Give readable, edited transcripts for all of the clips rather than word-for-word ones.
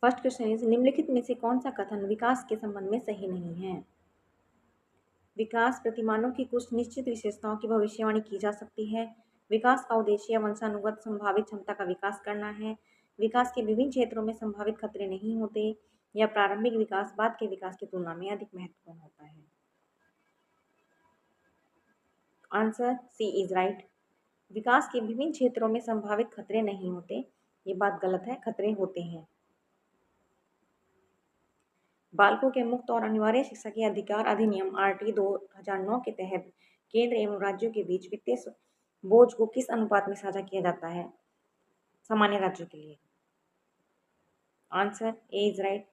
First question is निम्नलिखित में से कौन सा कथन विकास के संबंध में सही नहीं है? विकास प्रतिमानों की कुछ निश्चित विशेषताओं की भविष्यवाणी की जा सकती है। विकास का उद्देश्य या वंशानुगत संभावित क्षमता का विकास करना है। विकास के विभिन्न क्षेत्रों में संभावित खतरे नहीं होते, या प्रारंभिक विकास बाद के विकास की तुलना में अधिक महत्वपूर्ण होता है। Answer C is right. विकास के विभिन्न क्षेत्रों में संभावित खतरे नहीं होते, ये बात गलत है, खतरे होते हैं। बालकों के मुक्त और अनिवार्य शिक्षा के अधिकार अधिनियम आरटी 2009 के तहत केंद्र एवं राज्यों के बीच वित्तीय बोझ को किस अनुपात में साझा किया जाता है सामान्य राज्यों के लिए? Answer A is right.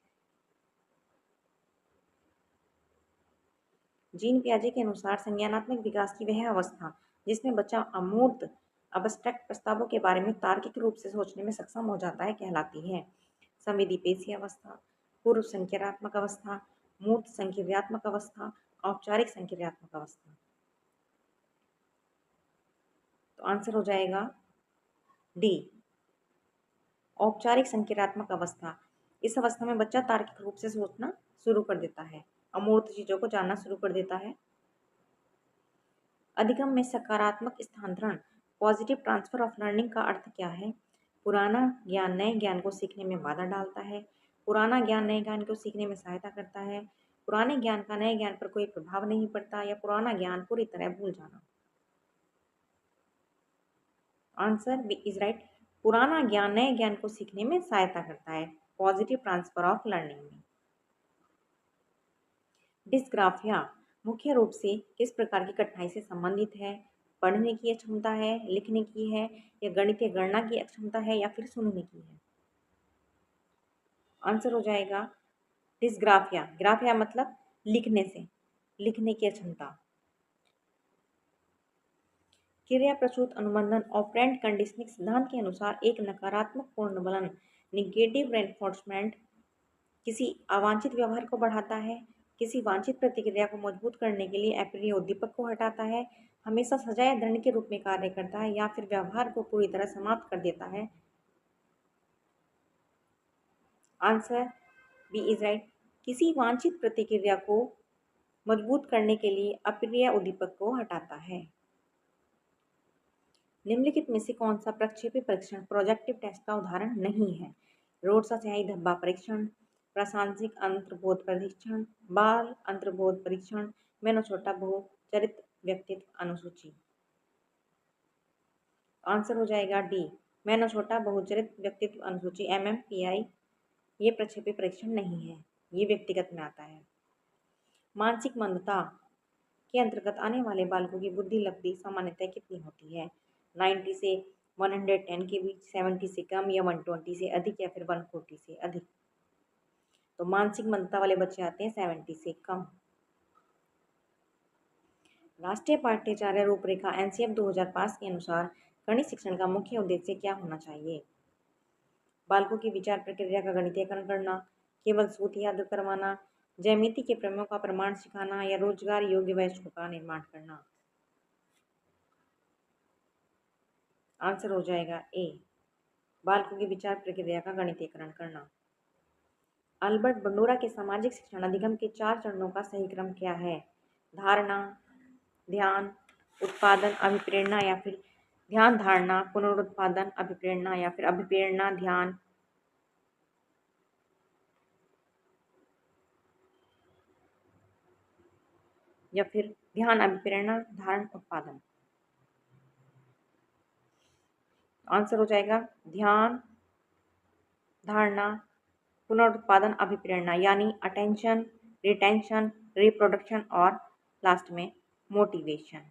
Jean पियाजे के अनुसार संज्ञानात्मक विकास की वह अवस्था जिसमें बच्चा अमूर्त अब्स्ट्रैक्ट प्रस्तावों के बारे में तार्किक रूप से सोचने में सक्षम हो जाता है कहलाती है संवेदीपेशी अवस्था, पूर्व संख्यात्मक अवस्था, मूर्त संख्यात्मक अवस्था, औपचारिक संख्यात्मक अवस्था। तो आंसर हो जाएगा डी, औपचारिक संख्यात्मक अवस्था। इस अवस्था में बच्चा तार्किक रूप से सोचना शुरू कर देता है, अमूर्त चीजों को जानना शुरू कर देता है। अधिगम में सकारात्मक स्थानांतरण पॉजिटिव ट्रांसफर ऑफ लर्निंग का अर्थ क्या है? पुराना ज्ञान नए ज्ञान को सीखने में बाधा डालता है, पुराना ज्ञान नए ज्ञान को सीखने में सहायता करता है, पुराने ज्ञान का नए ज्ञान पर कोई प्रभाव नहीं पड़ता, या पुराना ज्ञान पूरी तरह भूल जाना। Answer B is right. पुराना ज्ञान नए ज्ञान को सीखने में सहायता करता है, पॉजिटिव ट्रांसफर ऑफ लर्निंग में। डिस्ग्राफिया मुख्य रूप से किस प्रकार की कठिनाई से संबंधित है? पढ़ने की अक्षमता है, लिखने की है, या गणितीय गणना की अक्षमता है, या फिर सुनने की है? आंसर हो जाएगा डिस्ग्राफिया। ग्राफिया मतलब लिखने से, लिखने की अक्षमता। क्रिया प्रसूत अनुबंधन ऑपरेंट कंडीशनिंग सिद्धांत के अनुसार एक नकारात्मक पूर्णबलन निगेटिव रेनफोर्समेंट किसी अवांछित व्यवहार को बढ़ाता है, किसी वांछित प्रतिक्रिया को मजबूत करने के लिए अप्रिय उद्दीपक को हटाता है, हमेशा सजा या दंड के रूप में कार्य करता है, या फिर व्यवहार को पूरी तरह समाप्त कर देता है। Answer B is right. किसी वांछित प्रतिक्रिया को मजबूत करने के लिए अप्रिय उद्दीपक को हटाता है। निम्नलिखित में से कौन सा प्रक्षेपी परीक्षण प्रोजेक्टिव टेस्ट का उदाहरण नहीं है? रोडसा स्याही धब्बा परीक्षण, प्रासंगिक अंतर्बोध परीक्षण, बाल अंतर्बोध परीक्षण, मैनोछोटा बहुचरित्र व्यक्तित्व अनुसूची। आंसर हो जाएगा डी, मैनोछोटा बहुचरित्र व्यक्तित्व अनुसूची MMPI। ये प्रक्षेपी परीक्षण नहीं है, ये व्यक्तिगत में आता है। मानसिक मंदता के अंतर्गत आने वाले बालकों की बुद्धि लब्धि सामान्यतः कितनी होती है? 90 से 110 के बीच, 70 से कम, या 120 से अधिक, या फिर 140 से अधिक? तो मानसिक मंदता वाले बच्चे आते हैं 70 से कम। राष्ट्रीय पाठ्यचर्या रूपरेखा NCF 2005 के अनुसार गणित शिक्षण का मुख्य उद्देश्य क्या होना चाहिए? बालकों की विचार प्रक्रिया का गणितीयकरण करना, केवल सूत्र याद करवाना, ज्यामिति के प्रमेयों का प्रमाण सिखाना, या रोजगार योग्य वयस्कों का निर्माण करना? आंसर हो जाएगा ए, बालकों की विचार प्रक्रिया का गणितीयकरण करना। अल्बर्ट बंडोरा के सामाजिक शिक्षण अधिगम के 4 चरणों का सही क्रम क्या है? धारणा, ध्यान, उत्पादन, अभिप्रेरणा, या फिर ध्यान धारणा पुनरुत्पादन अभिप्रेरणा, या फिर अभिप्रेरणा ध्यान? या फिर ध्यान अभिप्रेरणा धारण उत्पादन? आंसर हो जाएगा ध्यान धारणा पुनरुत्पादन अभिप्रेरणा, यानी अटेंशन, रिटेंशन, रिप्रोडक्शन और लास्ट में मोटिवेशन।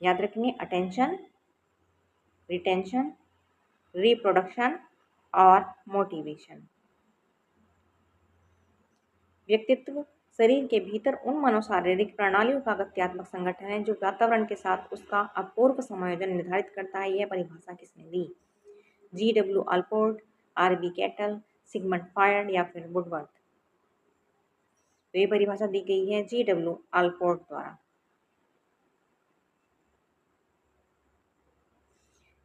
याद रखेंगे अटेंशन, रिटेंशन, रिप्रोडक्शन और मोटिवेशन। व्यक्तित्व शरीर के भीतर उन मनोशारीरिक प्रणालियों का गत्यात्मक संगठन है जो वातावरण के साथ उसका अपूर्व समायोजन निर्धारित करता है। यह परिभाषा किसने दी? GW Allport, RB Cattell, Sigmund Freud, या फिर वुडवर्थ? तो ये परिभाषा दी गई है GW अल्पोर्ट द्वारा।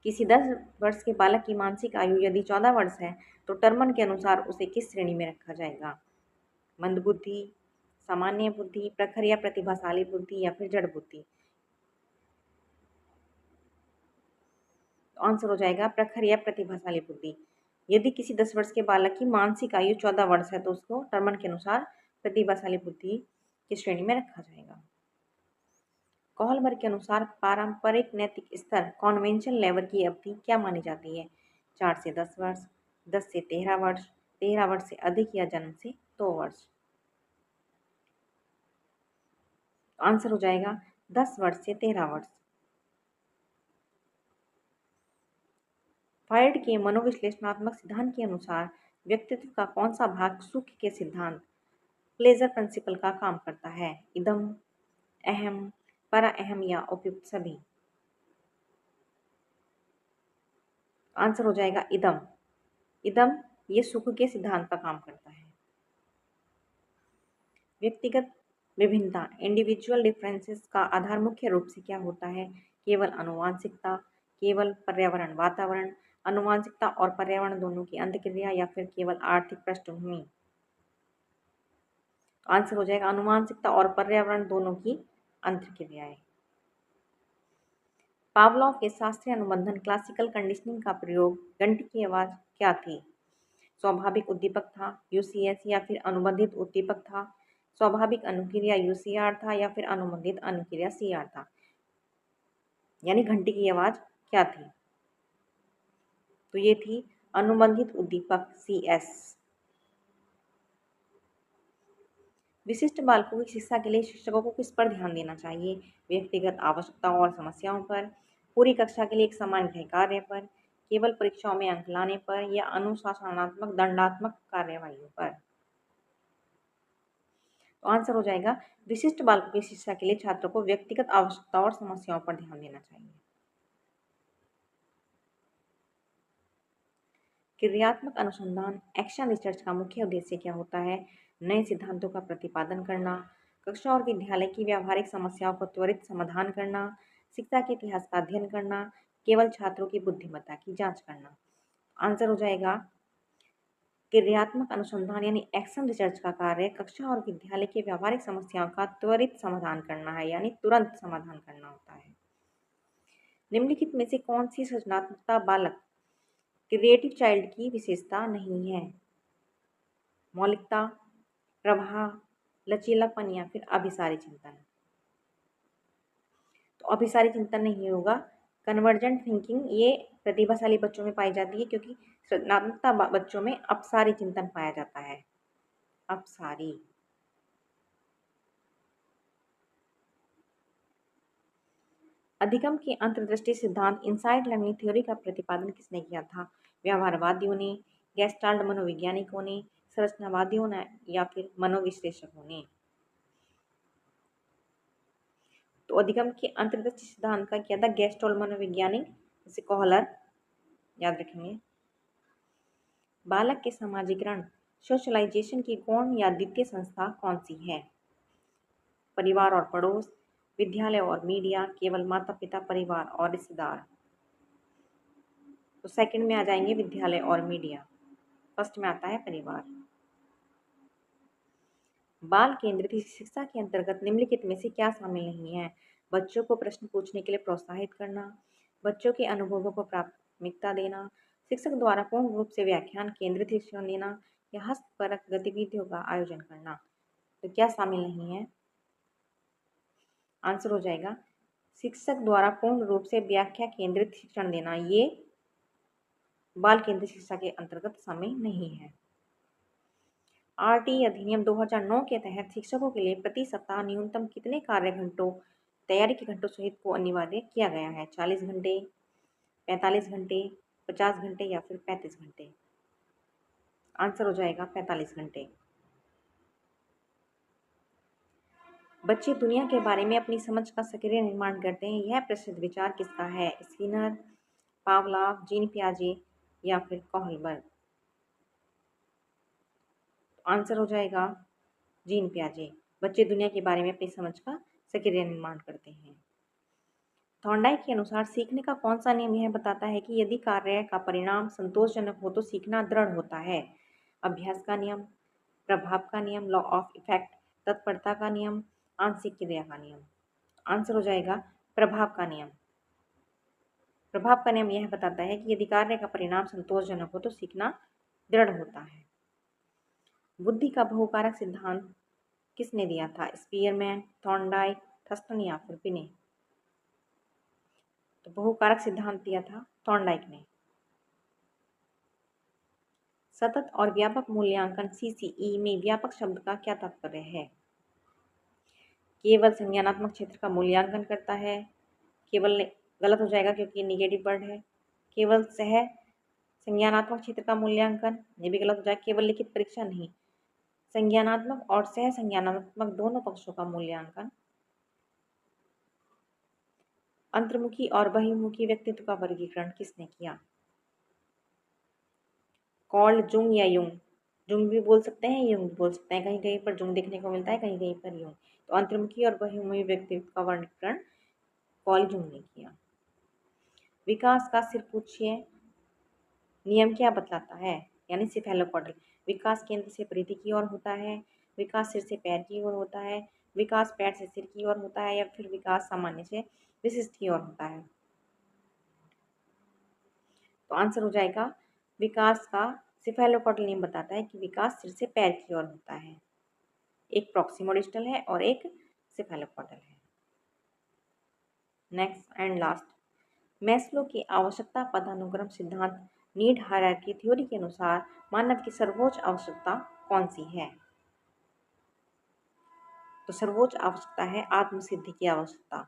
किसी 10 वर्ष के बालक की मानसिक आयु यदि 14 वर्ष है तो टर्मन के अनुसार उसे किस श्रेणी में रखा जाएगा? मंदबुद्धि, सामान्य बुद्धि, प्रखर या प्रतिभाशाली बुद्धि या फिर जड़ बुद्धि? तो आंसर हो जाएगा प्रखर या प्रतिभाशाली बुद्धि। यदि किसी 10 वर्ष के बालक की मानसिक आयु 14 वर्ष है तो उसको टर्मन के अनुसार प्रतिभाशाली बुद्धि की श्रेणी में रखा जाएगा। कोहलबर्ग के अनुसार पारंपरिक नैतिक स्तर कॉन्वेंशन लेवल की अवधि क्या मानी जाती है? 4 से 10 वर्ष, 10 से 13 वर्ष, 13 वर्ष से अधिक या जन्म से 2 वर्ष? आंसर हो जाएगा 10 वर्ष से 13 वर्ष। फ्रायड के मनोविश्लेषणात्मक सिद्धांत के अनुसार व्यक्तित्व का कौन सा भाग सुख के सिद्धांत प्लेजर प्रिंसिपल का काम करता है? इदम, अहम, परा अहम या उपयुक्त सभी? आंसर हो जाएगा इदम। इदम ये सुख के सिद्धांत का काम करता है। व्यक्तिगत विभिन्नता इंडिविजुअल डिफरेंसेस का आधार मुख्य रूप से क्या होता है? केवल आनुवांशिकता, केवल पर्यावरण वातावरण, आनुवांशिकता और पर्यावरण दोनों की अंतःक्रिया या फिर केवल आर्थिक पृष्ठभूमि? आंसर हो जाएगा आनुवांशिकता और पर्यावरण दोनों की अंतःक्रियाएं। पावलोव के शास्त्रीय अनुबंधन क्लासिकल कंडीशनिंग का प्रयोग घंटी की आवाज क्या थी? स्वाभाविक उद्दीपक था, यूसीएस या फिर अनुबंधित उद्दीपक था, स्वाभाविक अनुक्रिया यूसीआर था या फिर अनुबंधित अनुक्रिया सीआर था? यानी घंटी की आवाज क्या थी? तो ये थी अनुबंधित उद्दीपक सीएस। विशिष्ट बालकों की शिक्षा के लिए शिक्षकों को किस पर ध्यान देना चाहिए? व्यक्तिगत आवश्यकताओं और समस्याओं पर, पूरी कक्षा के लिए एक समान गृह कार्य पर, केवल परीक्षाओं में अंक लाने पर या अनुशासनात्मक दंडात्मक कार्यवाहियों पर? तो आंसर हो जाएगा विशिष्ट बालकों की शिक्षा के लिए छात्रों को व्यक्तिगत आवश्यकताओं और समस्याओं पर ध्यान देना चाहिए। क्रियात्मक अनुसंधान एक्शन रिसर्च का मुख्य उद्देश्य क्या होता है? नए सिद्धांतों का प्रतिपादन करना, कक्षा और विद्यालय की व्यावहारिक समस्याओं को त्वरित समाधान करना, शिक्षा के इतिहास का अध्ययन करना, केवल छात्रों की बुद्धिमत्ता की जांच करना? आंसर हो जाएगा क्रियात्मक अनुसंधान यानी एक्शन रिसर्च का कार्य कक्षा और विद्यालय की व्यावहारिक समस्याओं का त्वरित समाधान करना है, यानी तुरंत समाधान करना होता है। निम्नलिखित में से कौन सी सृजनात्मकता बालक क्रिएटिव चाइल्ड की विशेषता नहीं है? मौलिकता, प्रवाह, लचीलापन या फिर अभिसारी चिंतन? तो अभिसारी चिंतन नहीं होगा। कन्वर्जेंट थिंकिंग ये प्रतिभाशाली बच्चों में पाई जाती है क्योंकि सृजनात्मकता बच्चों में अपसारी चिंतन पाया जाता है। अपसारी। अधिगम के अंतर्दृष्टि सिद्धांत इनसाइड लर्निंग थ्योरी का प्रतिपादन किसने किया था? व्यवहारवादियों ने, गेस्टाल्ट मनोवैज्ञानिकों ने, संरचनावादियों ने या फिर मनोविश्लेषकों ने? तो अधिगम के अंतर्दृष्टि सिद्धांत का किया था गेस्टाल्ट मनोवैज्ञानिक, जैसे कोहलर, याद रखेंगे। बालक के समाजीकरण सोशलाइजेशन की गौण या द्वितीय संस्था कौन सी है? परिवार और पड़ोस, विद्यालय और मीडिया, केवल माता पिता परिवार और रिश्तेदार? तो सेकंड में आ जाएंगे विद्यालय और मीडिया, फर्स्ट में आता है परिवार। बाल केंद्रित शिक्षा के अंतर्गत निम्नलिखित में से क्या शामिल नहीं है? बच्चों को प्रश्न पूछने के लिए प्रोत्साहित करना, बच्चों के अनुभवों को प्राथमिकता देना, शिक्षक द्वारा पूर्ण रूप से व्याख्यान केंद्रित शिक्षण देना या हस्तपरक गतिविधियों का आयोजन करना? तो क्या शामिल नहीं है? आंसर हो जाएगा शिक्षक द्वारा पूर्ण रूप से व्याख्या केंद्रित शिक्षण देना, ये बाल केंद्रित शिक्षा के अंतर्गत शामिल नहीं है। आरटी अधिनियम 2009 के तहत शिक्षकों के लिए प्रति सप्ताह न्यूनतम कितने कार्य घंटों तैयारी के घंटों सहित को अनिवार्य किया गया है? 40 घंटे, 45 घंटे, 50 घंटे या फिर 35 घंटे? आंसर हो जाएगा 45 घंटे। बच्चे दुनिया के बारे में अपनी समझ का सक्रिय निर्माण करते हैं, यह प्रसिद्ध विचार किसका है? स्किनर, पावलोव, जीन पियाजे या फिर कोहलबर्ग? आंसर हो जाएगा जीन पियाजे। बच्चे दुनिया के बारे में अपनी समझ का सक्रिय निर्माण करते हैं। थॉर्नडाइक के अनुसार सीखने का कौन सा नियम यह बताता है कि यदि कार्य का परिणाम संतोषजनक हो तो सीखना दृढ़ होता है? अभ्यास का नियम, प्रभाव का नियम, लॉ ऑफ इफेक्ट, तत्परता का नियम, आंशिक क्रिया का नियम। आंसर हो जाएगा प्रभाव का नियम। प्रभाव का नियम यह बताता है कि यदि कार्य का परिणाम संतोषजनक हो तो सीखना दृढ़ होता है। बुद्धि का बहुकारक सिद्धांत किसने दिया था? स्पीयरमैन, थॉर्नडाइक, थर्स्टन या फिर बिने? तो बहुकारक सिद्धांत दिया था थॉर्नडाइक ने। सतत और व्यापक मूल्यांकन सीसीई में व्यापक शब्द का क्या तात्पर्य है? केवल संज्ञानात्मक क्षेत्र का मूल्यांकन करता है। केवल गलत हो जाएगा क्योंकि निगेटिव वर्ड है। केवल सह संज्ञानात्मक क्षेत्र का मूल्यांकन, ये भी गलत हो जाएगा। केवल लिखित परीक्षा नहीं, संज्ञानात्मक और सह संज्ञानात्मक दोनों पक्षों का मूल्यांकन। अंतर्मुखी और बहिर्मुखी व्यक्तित्व का वर्गीकरण किसने किया? कॉल्ड जुंग या युंग? जुंग भी बोल सकते हैं, युंग भी बोल सकते हैं। कहीं कहीं पर जुंग देखने को मिलता है, कहीं कहीं पर युंग। तो अंतर्मुखी और बहिर्मुखी व्यक्तित्व का वर्गीकरण कॉल जुंग ने किया। विकास का सिर पूछिए नियम क्या बतलाता है? यानी सिफेलोपॉडल। विकास केंद्र से परिधि की ओर होता है, विकास सिर से पैर की ओर होता है, विकास पैर से सिर की ओर होता है, या फिर विकास सामान्य से विशिष्ट की ओर होता है। तो आंसर हो जाएगा विकास का सिफेलोपॉडल नियम बताता है कि विकास सिर से पैर की ओर होता है। एक प्रॉक्सिमोडिस्टल है और एक सिफेलोपॉडल है। नेक्स्ट एंड लास्ट, मैस्लो की आवश्यकता पदानुक्रम सिद्धांत नीड हायरार्की थ्योरी के अनुसार मानव की सर्वोच्च आवश्यकता कौन सी है? तो सर्वोच्च आवश्यकता है आत्मसिद्धि की आवश्यकता,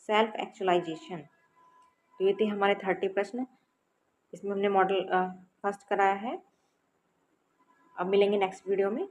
सेल्फ एक्चुअलाइजेशन। तो ये थे हमारे 30 प्रश्न। इसमें हमने मॉडल फर्स्ट कराया है। अब मिलेंगे नेक्स्ट वीडियो में।